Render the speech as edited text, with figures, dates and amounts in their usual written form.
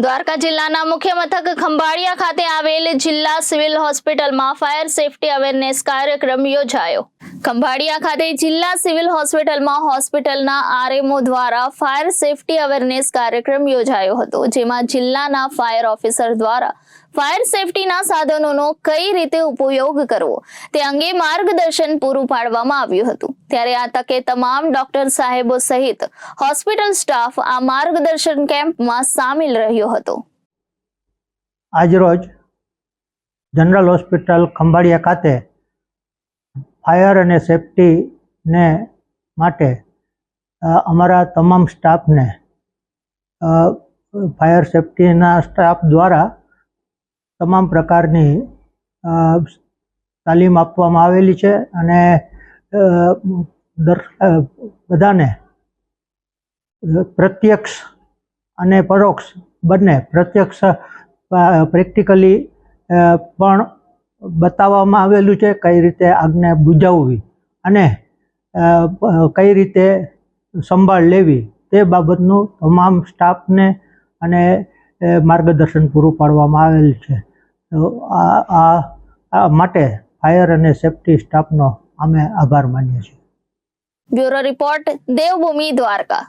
દ્વારકા જિલ્લાના મુખ્ય મથક ખંભાળિયા ખાતે આવેલ જિલ્લા સિવિલ હોસ્પિટલમાં ફાયર સેફટી અવેરનેસ કાર્યક્રમ યોજાયો। ખંભાળિયા ખાતે જિલ્લા સિવિલ હોસ્પિટલમાં હોસ્પિટલના આરએમઓ દ્વારા ફાયર સેફટી અવેરનેસ કાર્યક્રમ યોજાયો હતો, જેમાં જિલ્લાના ફાયર ઓફિસર દ્વારા ફાયર સેફટીના સાધનોનો કઈ રીતે ઉપયોગ કરવો તે અંગે માર્ગદર્શન પૂરું પાડવામાં આવ્યું હતું। ત્યારે આ તકે તમામ ડોક્ટર સાહેબો સહિત હોસ્પિટલ સ્ટાફ આ માર્ગદર્શન કેમ્પમાં સામેલ રહ્યો હતો। આજરોજ જનરલ હોસ્પિટલ ખંભાળિયા ખાતે ફાયર અને સેફટી ને માટે અમારા તમામ સ્ટાફને ફાયર સેફટીના સ્ટાફ દ્વારા તમામ પ્રકારની તાલીમ આપવામાં આવેલી છે અને બધાને પ્રત્યક્ષ અને પરોક્ષ બંને પ્રત્યક્ષ પ્રેક્ટિકલી પણ બતાવવામાં આવેલું છે કઈ રીતે આગને બુઝાવવી અને કઈ રીતે સંભાળ લેવી તે બાબતનું તમામ સ્ટાફને અને માર્ગદર્શન પૂરું પાડવામાં આવેલ છે। તો આ માટે ફાયર અને સેફટી સ્ટાફનો અમે આભાર માનીએ છીએ। Bureau report, Devbhumi Dwarka.